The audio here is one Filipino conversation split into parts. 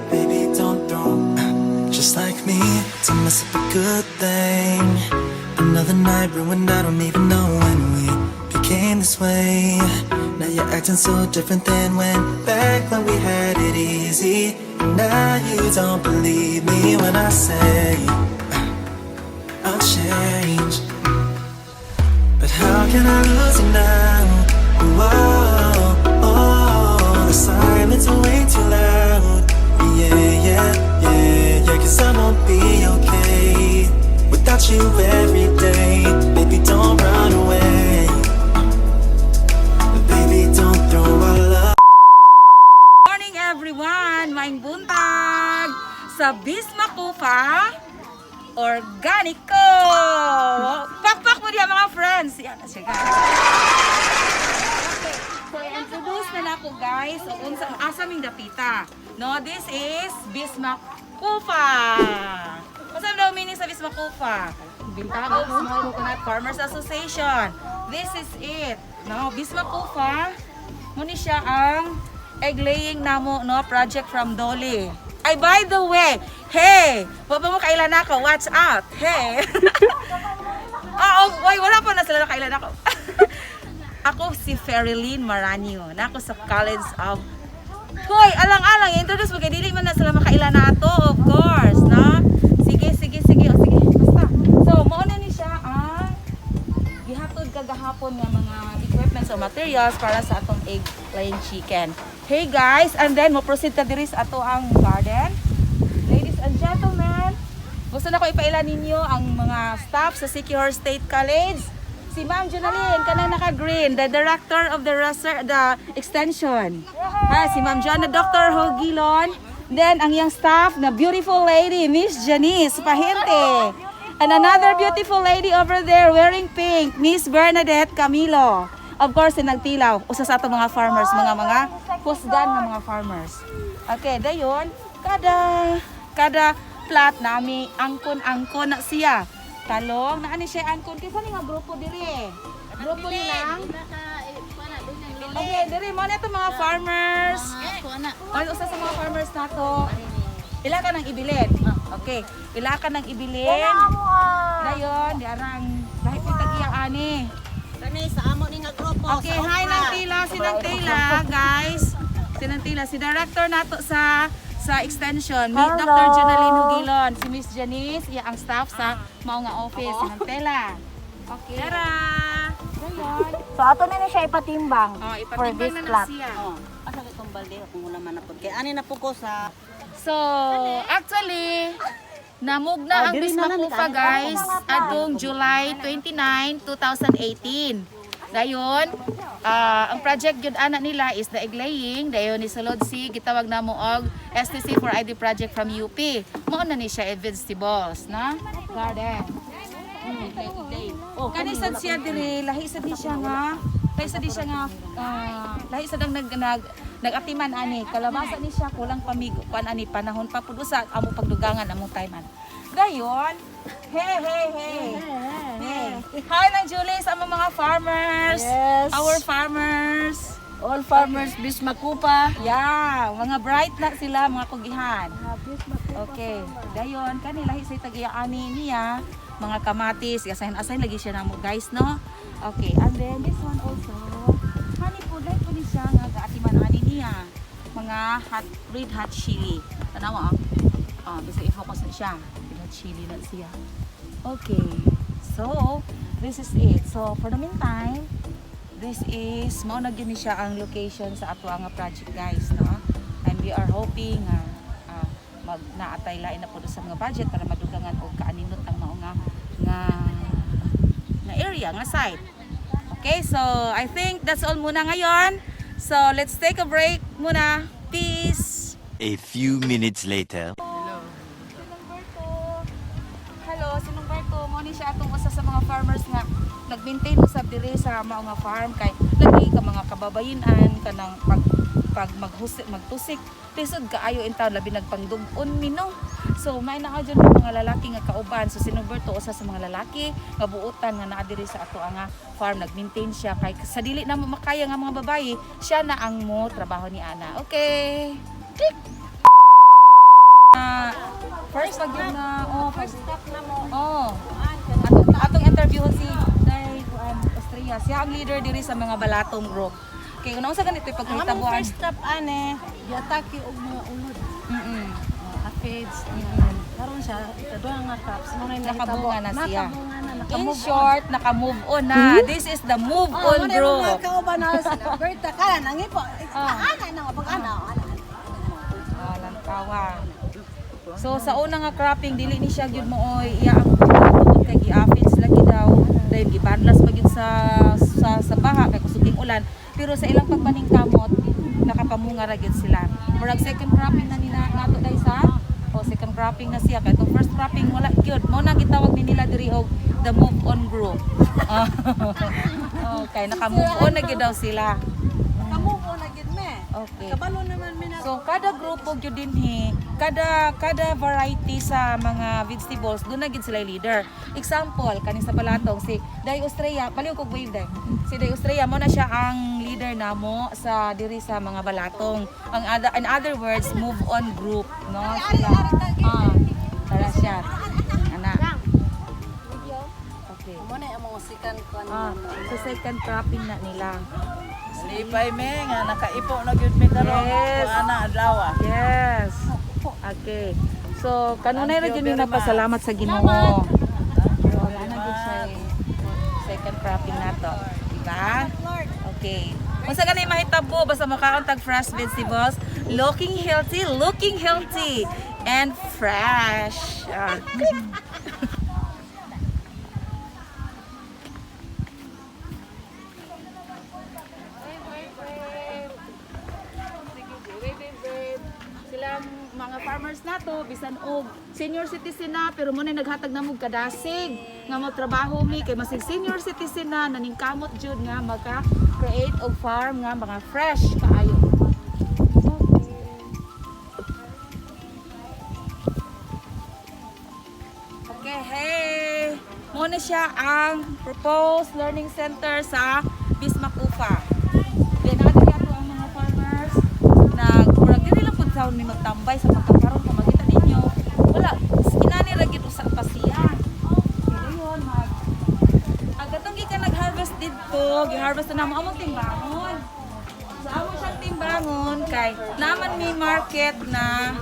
Baby, don't throw just like me. It's a mess up a good thing. Another night ruined, I don't even know when we became this way. Now you're acting so different than back when we had it easy. And now you don't believe me when I say I'll change. But how can I lose you now? Whoa, oh, the silence is way too loud. Yeah, 'cause I won't be okay without you every day. Baby, don't run away. Baby, don't throw our love. Morning everyone! Maing buntag sa BISMACOFA Organico! Pakpak mo diya mga friends! Yan na siya guys. Okay, so i-introduce na ako guys kung asaming dapita. No, this is BISMACOFA. What's daw meaning sa BISMACOFA? Bintagong Small Coconut Farmers Association. This is it. No, BISMACOFA, muna siya ang egg laying namo no project from Dolly. Ay, by the way, hey, wala mo kailan ako, watch out, hey. Wala pa na sila na kailan ako. Ako si Ferilyn Maranio, na ako sa College of Hoy, alang-alang, introduce mo kay dili man na sila makailan na ato, of course, no? Sige, basta. So, mauna ni siya ang gihatod kagahapon nga mga equipments or materials para sa atong egg laying chicken. Hey guys, and then mo proceed ta diri sa ato ang garden. Ladies and gentlemen, gusto na ko ipaila ninyo ang mga staff sa Siquijor State College. Si Ma'am Jonalyn, kanang naka-green, the director of the extension. Si Ma'am Jana, Dr. Hogilon. Then, ang iyang staff na beautiful lady, Miss Janice Pahente. And another beautiful lady over there wearing pink, Miss Bernadette Camilo. Of course, nagtilaw. Usa sa ato mga farmers, mga husgan ng mga farmers. Okay, dayon, kada plot nami angkon na siya. Talong, naani siya angkon. Kisa ni nga grupo diri. Grupo nilang. Okay, diri mo na ito mga farmers. Usa sa mga farmers nato. Ila ka nang ibilin. Okay, ila ka nang ibilin. Dayon, diarang dahil po tag-iya ani. Kani sa amo ni nga grupo. Okay, hi nang tila, sinang tila, guys. Sinang tila, si director nato sa extension, Miss Dr. Jonalyn Hugilon, si Miss Janice, iya ang staff sa mao nga office, sinang tela. Okay. Tara. So ato na siya ipatimbang for Ipatimbang this na plot. siya. Asa itong balde kung wala man napod kay ani na po ko sa So, actually, namugna ang BISMACOFA guys adtong July 29, 2018. Dayon, ang project yun ana nila is the egg laying. Dayon ni sulod si gitawag namo og STC for ID project from UP. Mao na ni siya vegetables na garden. Kani sad siya diri, lahi sad siya nga nagatiman ani kalabasa ni siya kulang pamigo pan ani panahon pa pud usa amo pagdugangan among timan. Dayon, hey. Hi nang Julie sa among mga farmers. Yes. Our farmers. all farmers BISMACOFA. Yeah, mga bright na sila mga kugihan. Okay, dayon kanila sa tagiyaani niya mga kamatis, asahin lagi siya namo guys no. Okay, and then this one also honey po like po ni siya nga gaatiman ani niya mga red hot chili. Tanawa bisa i-focus na siya. Red hot chili na siya. Okay. So, this is it. So, for the meantime, this is mao na gyud ni siya ang location sa ato nga project guys no. And we are hoping mag naatay lain na po sa mga budget para madugangan og kaaninot ang mao nga area nga site. Okay, so I think that's all muna ngayon. So let's take a break muna. Peace. A few minutes later. Hello, si Humberto. Mo ni siya atong usa sa mga farmers nga nag-maintain usab diri sa mao nga farm kay lagi ka mga kababayin-an kanang pag magtusik lisod kaayo in town labi nagpangdug-on mino. So So may naa jud mga lalaki nga kauban. So si Norberto usa sa mga lalaki nga buutan nga naa diri sa ato nga farm, nag-maintain siya kay sa dili na mo makaya nga mga babaye, siya na ang mo trabaho ni Ana. Okay. Click. First pag yun na first step na mo. Atong interview si Day Austria. Siya ang leader diri sa mga balatong group. Okay, unang sa ganito pagkitabuan. First step ane, yataki og mga ulod. Aphids. Karon siya ikaduha nga crops mo na Nakabunga na siya. In Nakamove short, naka-move on na. This is the move on group. Mga kauban na sa Berta kaya nang ipo. Ana na pag-ana. Langkawa. So sa una nga cropping dili ni siya gyud mooy iya ang tubod kay gi-aphids lagi daw. Dahil gibanlas pa gyud sa baha kay kusuging ulan. Pero sa ilang pagpaningkamot nakapamunga ra gyud sila. Murag second cropping na nina nato dai sa second cropping na siya kay itong first cropping wala gyud. Mo na gitawag ni nila diri og the move on group. Okay, naka-move on na gyud daw sila. Naka-move on na gyud me. Okay. Kabalo naman mi na. So kada grupo gyud dinhi, kada variety sa mga vegetables doon na gyud sila leader. Example kani sa balatong si Day Austria, paliw kog wave day. Si Day Austria mo na siya ang leader namo sa diri sa mga balatong. In other words, move on group, no? Sila. Tara siya. Ana. Okay. Mo na ang mga second kon. So second cropping na nila. Lipay me nga nakaipo na gyud mi karon. Yes. Ana adlaw. Yes. Okay. So kanunay ra gyud mi napasalamat sa Ginoo. Wala na gyud siya second cropping nato, di ba? Okay. Unsa ganay mahitabo basta makaon tag fresh vegetables, looking healthy and fresh. Silang mga farmers nato bisan og senior citizen na pero mo na naghatag na mog kadasig nga mo trabaho mi kay masig senior citizen na naningkamot jud nga maka-create og farm nga mga fresh kaayo. Okay, hey. Mo na siya ang proposed learning center sa BISMACOFA. Then natin ato ang mga farmers nagmurag dili lang pud taon mi magtambay sa pagkakaroon kung makita ninyo. Wala, inani ra gid usa pa siya. Ayun, agatong gikan nag-harvest dito, gi-harvest na mo among timbangon. Sa amo siyang timbangon kay naman may market na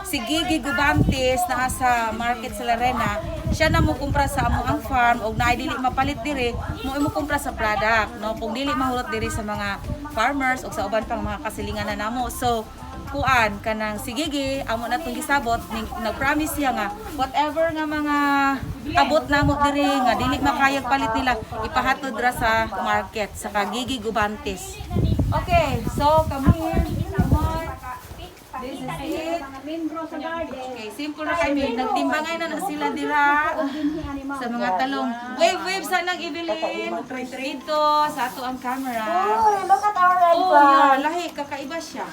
si Gigi Gubantes na sa market sa Larena. Siya na mo kumpra sa amo ang farm og naay dili mapalit diri mo imo kumpra sa product, no? Kung dili mahurot diri sa mga farmers o sa uban pang mga kasilingan na namo. So kuan kanang si Gigi amo na tong gisabot nag-promise siya nga whatever nga mga abot namo diri nga dili makayag palit nila ipahatod ra sa market sa Gigi Gubantes. Okay, so come here. Come on. This is it. Okay, simple na kami. Nagtimbangay na sila dira sa mga talong. Wave sa nang Evelyn. Dito sa ato ang camera. Oh, look at our red Oh, yeah. Lahi. Kakaiba siya.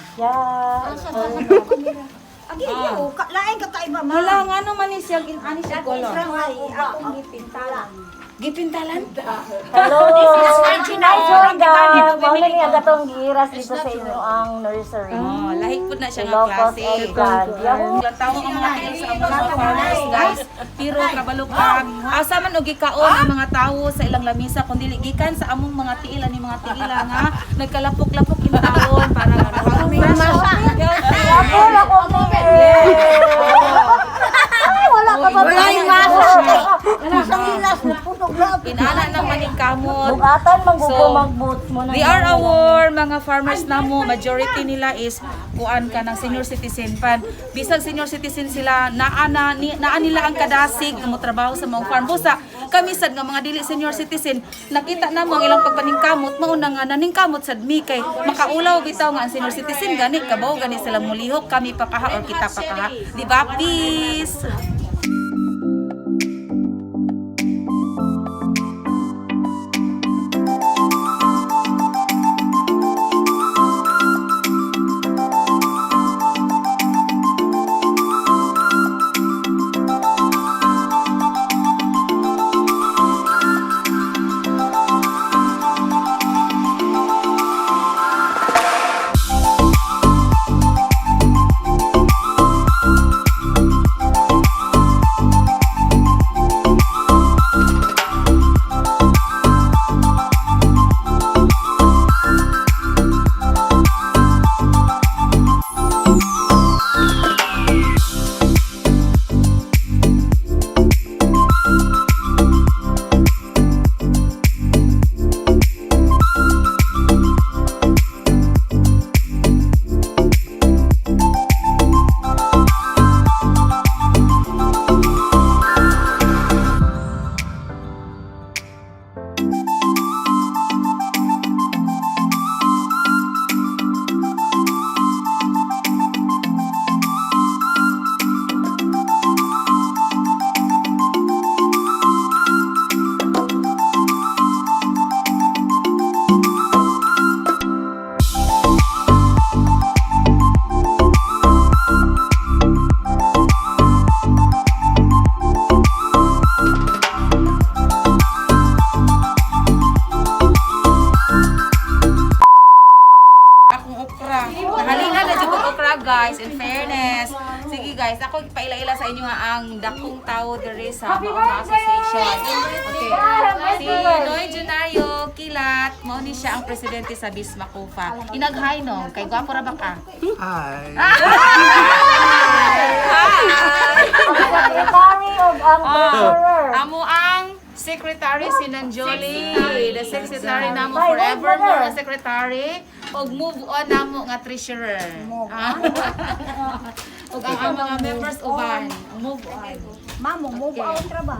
Agi yo, lain ka kaiba ma. Wala nga naman ni siya. Ani siya color. Akong gipintalan. Gipintalan? Hello! Hi, Jordan! Mao na niya gatong giiras dito sa inyo ang nursery. Oh, lahi po na siya nga Locust klase. eggplant. Yahoo! Ilang tawo ang mga tiil sa among mga farmers, guys. Pero kabalo ka, asa man og gikaon ang mga tawo sa ilang lamisa kun dili gikan sa among mga tiil ani mga tiila nga nagkalapok-lapok in taon para Wala ko wala ka ba? Wala yung maso. Isang gilas na putok lang. inana ng maningkamot. Bugatan So, mag-boots mo na. they are our mga farmers namo, majority nila is kuan ka ng senior citizen pan. Bisag senior citizen sila, naa nila ang kadasig nga mo trabaho sa mga farm. Busa, kami sad nga mga dili senior citizen, nakita namo ang ilang pagpaningkamot, mao na nga naningkamot sad mi kay makaulaw bitaw nga ang senior citizen gani kabaw gani sila mulihok kami pakaha or kita pakaha. Di ba? Peace. akong tao diri sa Maong Association. Okay. Si Lloyd Junario Kilat, mao ni siya ang presidente sa BISMACOFA. Inaghay no, kay gwapo ra ba ka? Secretary of ang treasurer. Amo ang secretary si Nanjoli, the secretary namo forevermore, ang secretary, og move on namo nga treasurer. Og ang mga members uban, move on. Mamo, move out ra ba?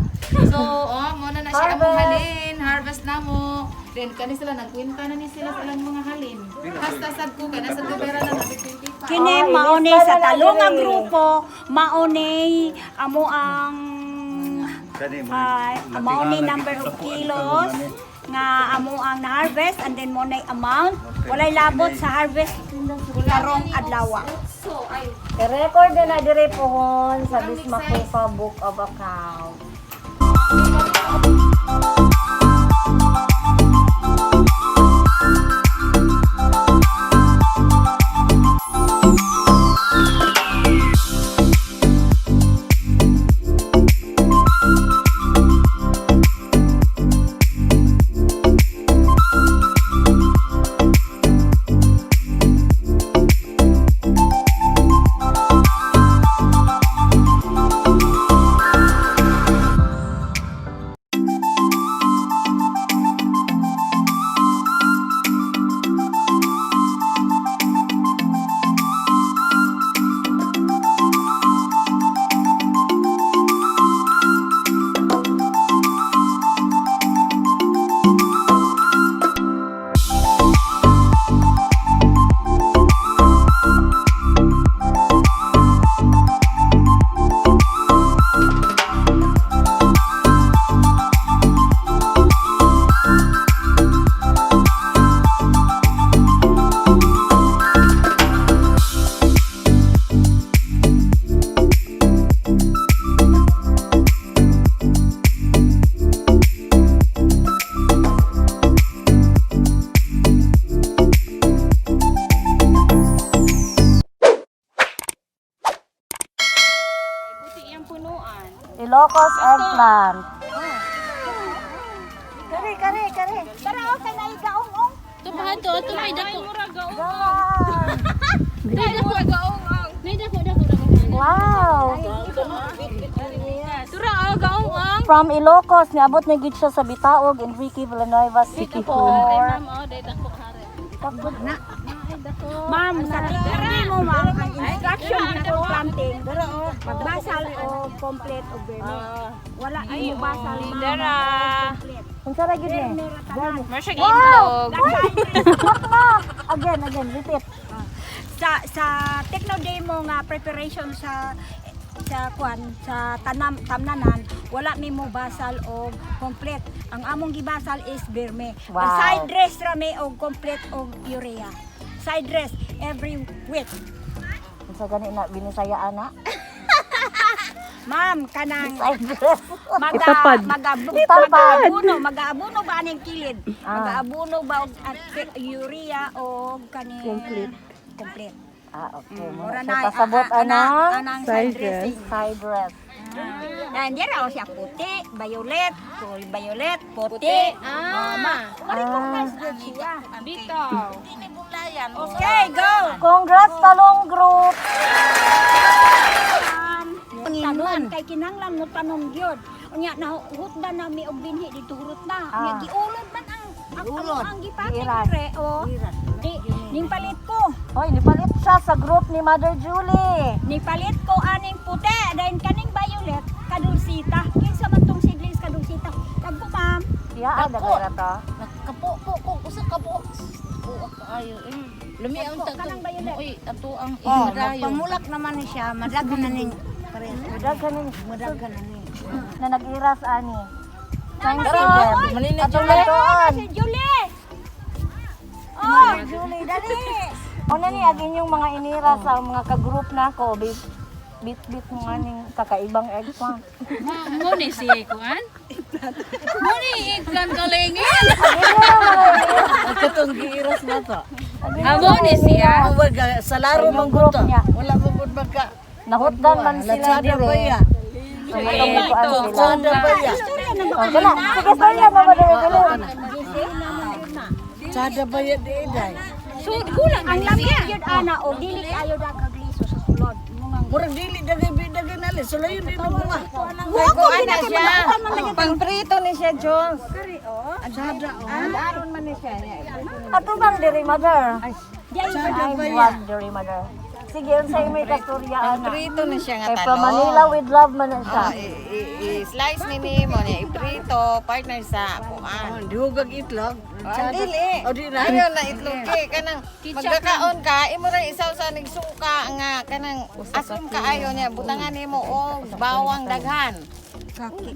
So, mo na siya among halin, harvest namo. Then kani sila nagkwenta na ni sila sa ilang mga halin. Hasta sad ko kana sa gobera na 25. Kini mauni sa talong nga grupo, mauni amo ang mauni number of kilos nga amo ang na-harvest and then mo na amount. Walay labot sa harvest karong adlaw. So, ay I-record na dire pohon sa BISMACOFA Book of Account. Ilocos eggplant. Kare. Tara o kay nay gaong. Tumahan to, tumay dako. Wow! Tura gaong ang. From Ilocos, niabot na gid siya sa Bitaog, Enrique Villanueva, Siquijor. Ma'am, sa tikari mo ma'am, ang instruction before planting, magbasal o complete o verme. Wala ay mo basal ma'am. Dara. Unsa ra gid ni? Masya itlog. Again, repeat. Sa techno day mo nga preparation sa tamnanan, wala mi mo basal o complete. Ang among gibasal is verme. Wow. Side dress ra mi og complete og urea. Side dress every week. Unsa gani na binisaya ana? Ma'am, kanang Side dress. mag-aabuno ba aning kilid? Mag-aabuno ba og urea o kaning complete. Okay. Mura Muna siya pasabot anang side dressing. side dress. Yan, diyan raw siya puti, violet, puti. Recognize good siya. Bitaw. Okay, go! Congrats talong group. Tanon, kay kinanglan mo tanom gyud. Unya nahutda na mi og binhi dito hurot na. Unya giulod man ang gipati Giiras. pre o. Ning palit ko. Hoy, nipalit siya sa group ni Mother Julie. Ning palit ko aning puti, dayon kaning violet, kadulsita. Kinsa man tong seedlings kadulsita. Kagko ma'am. Ya, dagara to. Kapo ko usa kapo. Ayo Lumi ang Kanang violet. Uy, ato ang ihirayo. Pamulak naman ni siya, madaghan na ning Madaghan ni. Na nag-iras ani. Thanks si Bevs. Atong si Julie. Oh, Julie, dali. Una ni agin yung mga inira sa mga ka-group na ko. Bit mo nga ning kakaibang eggplant. Mo ni si kuan? Mo ni iklan kalengin. Katong giiras na to. Amo ni siya. Sa laro Yung mong group guto. niya. Wala mo pud magka. Nahutdan man sila Latsada dire. ba ya? Sada ba yan? Kana, sige storya mo madali. Sada ba yan di day? So kulang ang lami yun ana o dili kayo da kagliso sa sulod. Murag dili dagay nali, sulayon din mo nga. Ako ana siya. Pangprito ni siya, Jones. Sada Daron man ni siya. Ato bang diri mother? Sada ba I yan? was diri mother. Sige, unsay may kasturya ana. Prito na siya nga Kay from Manila with love man na siya. I-slice ni mo niya, iprito, partner sa kuan. Dihugag itlog. Dili. O di na. Ayaw na itlog kanang magkakaon ka, imo ra isaw sa nigsuka nga kanang asom ka ayo niya, butangan nimo og bawang daghan. Ano din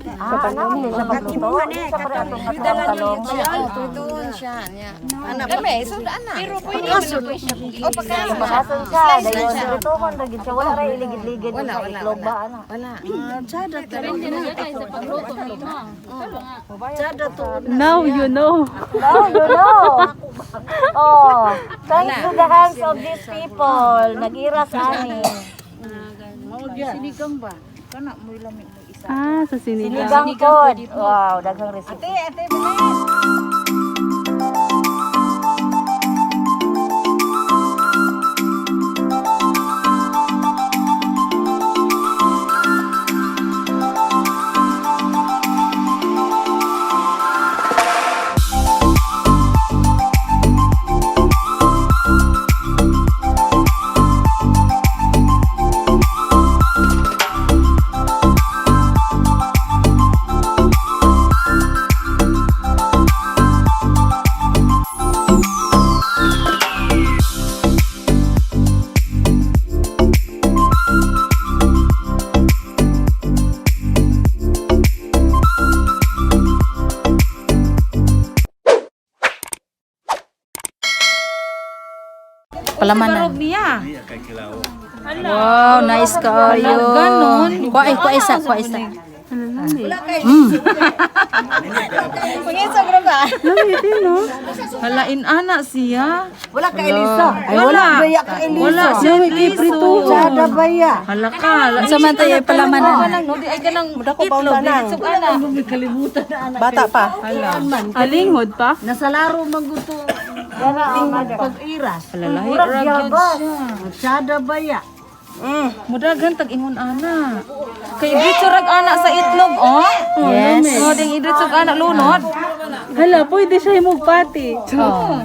siya pagluto? Sa pare atong talong. Doon siya niya. Dami, sundaan na. Pero pwede O pagkason siya, dayon lutuhon ra gid siya, wala ra iligid-ligid sa itlog ba ana. Wala. Sada Sa pagluto ni mo. Sada to. Now you know. Oh, thanks to the hands of these people, nag-iras ani. Sinigang ba? Kana mo lamig mo isa. Sinigang pod. Wow, daghang recipe. Ate, bilis. Palamanan. niya. Wow, nice kayo. Ganon. Kuha isa. Halain ana siya. Wala ka Elisa. Ay Wala. Baya ka Elisa. Wala siya prito. Sada baya. Hala ka. Samantay palamanan. Ay ganang itlog. Dinisog ana. Bata pa. Alinghod pa. Nasa laro maguto. Pag-iras. Palalahi ragid siya. Sada baya. Mudagan tag ingon ana. Kay idritsog ana sa itlog, oh. Yes. Oh, ding idritsog ana lunod. Hala, pwede siya himugpati. Oh,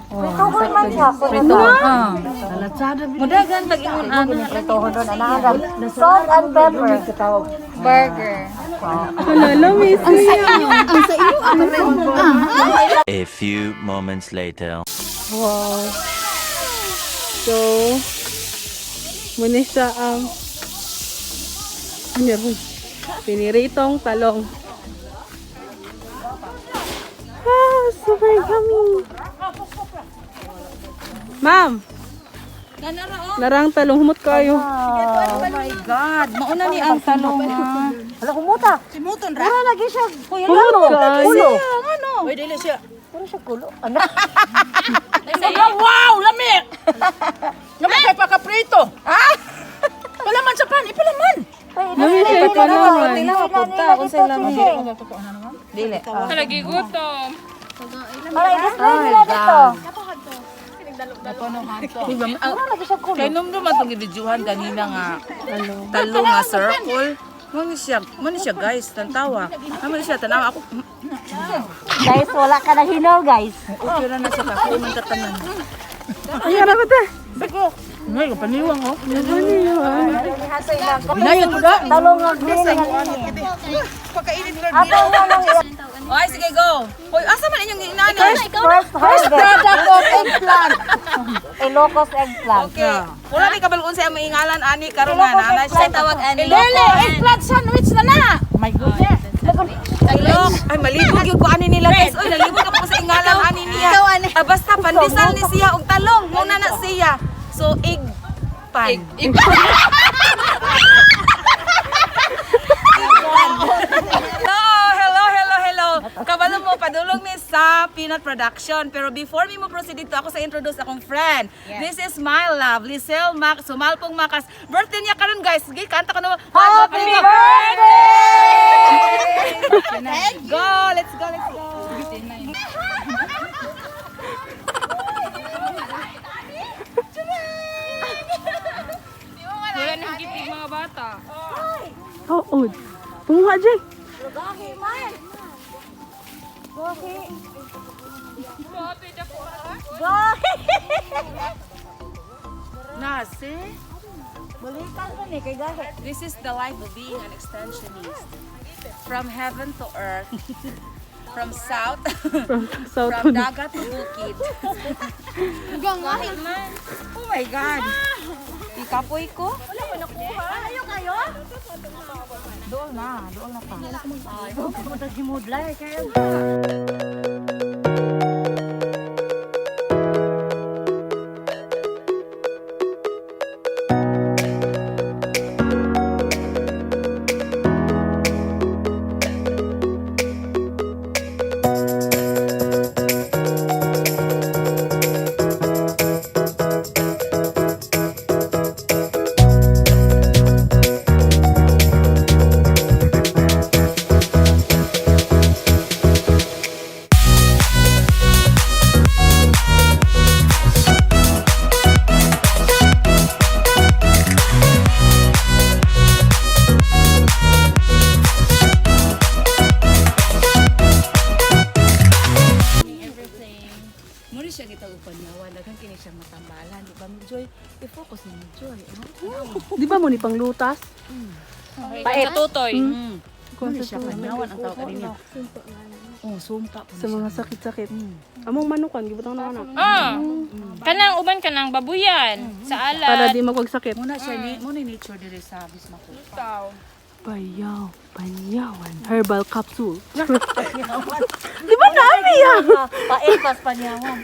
prituhon man siya. Prito. Ah. Sada Mudagan tag ingon ana. Prituhon doon ana. Salt and pepper. Burger. Hala, lamis siya. A few moments later. Wow. So, muna siya ang piniritong talong. Super yummy. Ma'am, narang talong humot kayo. Oh my God. Mauna ni ang talong ha. Hala, kumuta. Simuton ra. Wala lagi siya. Humot kayo. Kulo. Oy dili siya. Puro siya kulo. Ano? Wow, lamig. Naman kay pakaprito. Wala man sa pan, ipalaman. Lamis siya panawan. Dili. Lagi gutom. Ay, display nila dito. Kay numdum atong gibidyuhan kanina nga talong nga circle. Mani siya guys, tantawa. Mani siya tanawa ako. Guys, wala ka na hinaw, guys. Okay na siya ka. Kung man tatanan. Ay, ano ba ito? Ngay, paniwang oh. Binayan ko da. Talong nga green nga ini. Ato nga nang Oy, sige go. Hoy, asa man inyong inani? first harvest of eggplant. Ilocos eggplant. Okay. Wala ni kabalon sa maingalan ani karon nga na siya tawag ani. Dili, eggplant sandwich na na. My goodness. Ay, malibog yung kuanin nila guys. Oy, nalibog ako sa ingalan ani niya. Basta pandesal ni siya og talong. Muna na siya. So, egg pan. Hello. Kabalo mo, padulong ni sa peanut production. Pero before me mo proceed dito, ako sa introduce akong friend. This is my love, Lisel Mac, Sumalpong Makas. Birthday niya karon guys. Sige, kanta ko na. Happy birthday! Go, let's go, let's go. Wala nang gitig mga bata. Oo. Tunga dyan. Gahi man. Gahi. Gahi. Nasi? Balikan ko ni kay gahi. This is the life of being an extensionist. From heaven to earth. From south. South. From dagat to bukid. Kahit man. Oh my God. Ikapoy ko. Ayaw kayo? Doon na pa. Ayaw ko maghimudlay kayo. Muna siya kita upanyawan, daghang kini siya matambalan, di ba? Joy, i-focus ni Joy. Di ba mo ni panglutas? Pait. Tutoy. Muna siya panyawan ang tawag niya. Oh, sumpa po Sa mga sakit-sakit. Among manukan, gibutang na anak. Kanang uban kanang babuyan sa Para alat. di magwagsakit. Muna siya ni, muna nature dire sa BISMACOFA. Bayaw, panyawan, herbal capsule. Di ba naami yan? Paepas panyawan.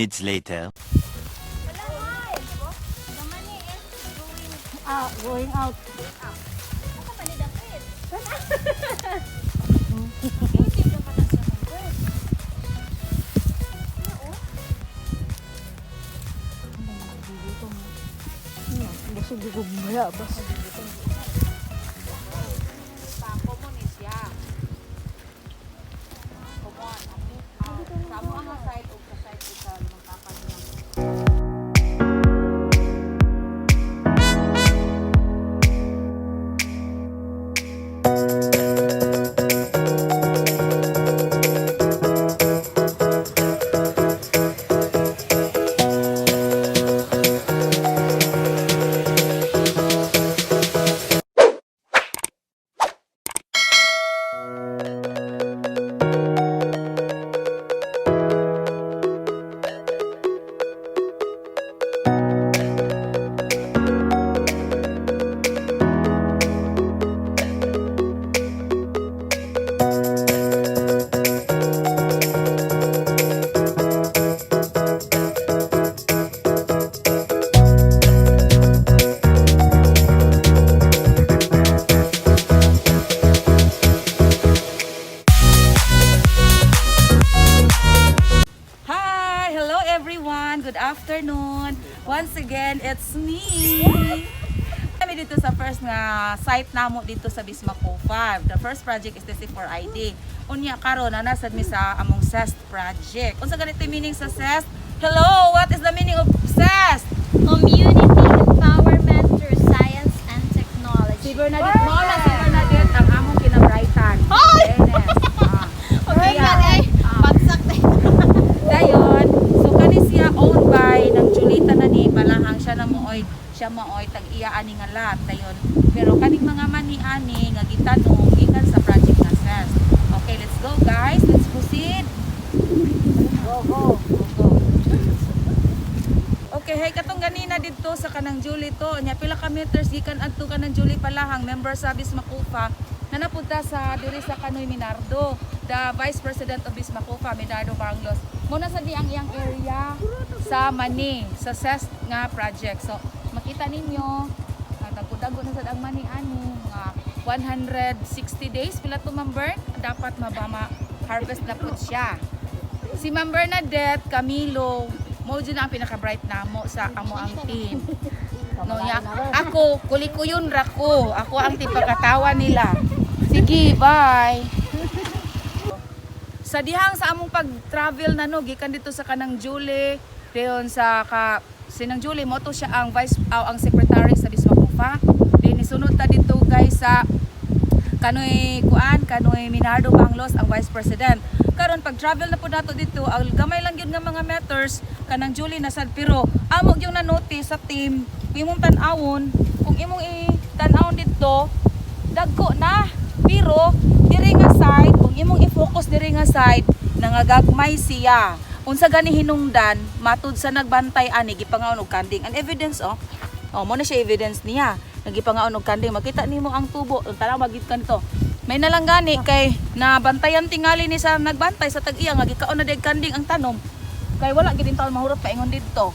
minutes later. Going out. Busog di ko mayabas. Once again, it's me. Kami dito sa first nga site namo dito sa BISMACOFA. The first project is the C4ID. Unya karon na nasad mi sa among CEST project. Unsa ganito yung meaning sa CEST? Hello, what is the meaning of CEST? Community Empowerment through Science and Technology. Si Bernadette mo na, si Bernadette ang among kinabrightan. Okay, Bagsak na. dayon, so kani siya owned by ng Julita na ni Balahang siya maoy tag iya ani nga lot dayon. Pero kaning mga mani ani nga gitanong gikan sa project na CEST. Okay, let's go guys. Let's proceed. Go. Okay, hey katong ganina dito sa kanang Julie to. Nya pila ka meters gikan adto kanang Julie Balahang, member sa BISMACOFA na napunta sa diri sa Kanoy Minardo. The Vice President of BISMACOFA, Minardo Baranglos. Muna sa di ang iyang area sa Mani, sa CEST nga project. So, makita ninyo, tagpudago na sa ang Mani ani, mga 160 days, pila to Ma'am Bern, dapat harvest na po siya. Si Ma'am Bernadette, Camilo, mo dyan ang pinaka-bright namo sa amo ang team. No, ako, kulikuyon rako. Ako ang tipagkatawa nila. Sige, bye! Sa dihang sa among pag-travel na no, gikan dito sa kanang Julie, dayon sa sinang Julie mo to siya ang ang secretary sa BISMACOFA. Then isunod ta dito guys sa Kanoy Minardo Banglos ang vice president. Karon pag-travel na po nato dito, ang gamay lang gyud nga mga meters kanang Julie nasad pero amo gyud na notice sa team imong tan-awon kung imong tan-awon dito dagko na. Pero diri nga side, kung imong i-focus diri nga side, nangagagmay siya. Unsa gani hinungdan, matud sa nagbantay ani gipangaon og kanding. An evidence mo na siya evidence niya. Nagipangaon og kanding, makita nimo ang tubo, tara magit kanto. May nalang gani kay nabantayan tingali ni sa nagbantay sa tag-iya nga gikaon na deg kanding ang tanom. Kay wala gid taon mahurot paingon didto.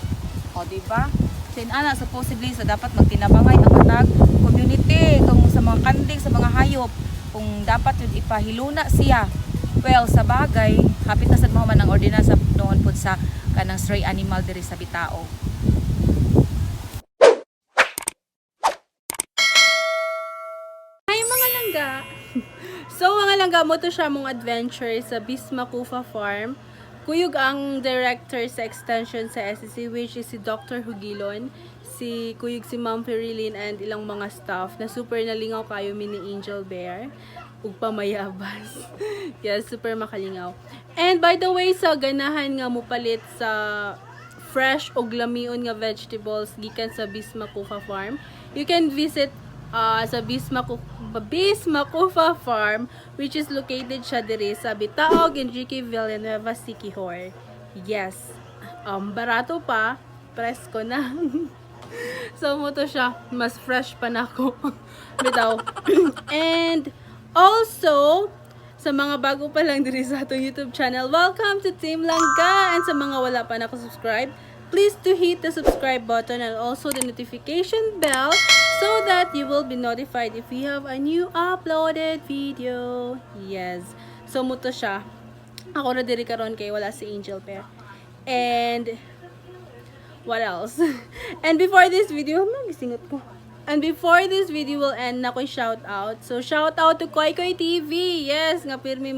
O di ba? Sin ana supposedly sa dapat magtinabangay ang matag community kung sa mga kanding sa mga hayop. Kung dapat yun ipahiluna siya. Well, sa bagay, hapit na sad mo man ang ordinansa noon po sa kanang stray animal diri sa bitao. Hi mga langga! So mga langga mo to siya mong adventure sa BISMACOFA farm. Kuyog ang director sa extension sa SEC which is si Dr. Hugilon. Kuyog si Ma'am Perilyn and ilang mga staff na super nalingaw kayo mini Angel Bear ug pamayabas. Yes, super makalingaw. And by the way, sa ganahan nga mupalit sa fresh og lamion nga vegetables gikan sa BISMACOFA farm, you can visit sa BISMACOFA farm which is located siya diri sa Bitaog, Enrique Villanueva, Siquijor. Yes. Barato pa, presko na. So mo to siya, mas fresh pa na ako. Bitaw. And also, sa mga bago pa lang diri sa atong YouTube channel, welcome to Team Langga! And sa mga wala pa nakasubscribe, please to hit the subscribe button and also the notification bell so that you will be notified if we have a new uploaded video. Yes. So mo to siya. Ako na diri karon kay wala si Angel Bear. And what else? And before this video, magisingot ko. And before this video will end, na ko'y shout out. So shout out to Koy Koy TV. Yes, nga pirmi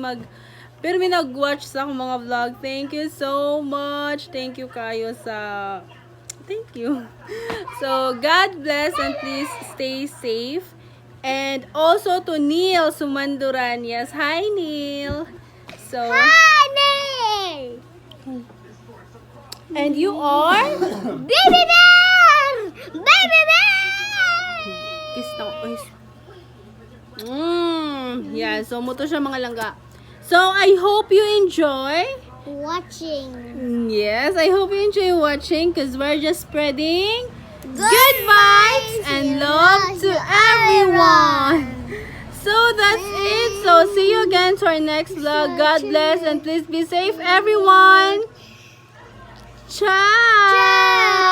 nag-watch sa akong mga vlog. Thank you so much. Thank you kayo sa thank you. So God bless and please stay safe. And also to Neil Sumanduran. Yes, hi Neil. So Hi, Neil! and you are Baby Bear! Baby Bear! kiss na yeah, so mo to siya mga langga. So I hope you enjoy. Watching. Yes, I hope you enjoy watching because we're just spreading good vibes and love to everyone. So that's it. So see you again to our next vlog. God bless and please be safe everyone. Ciao.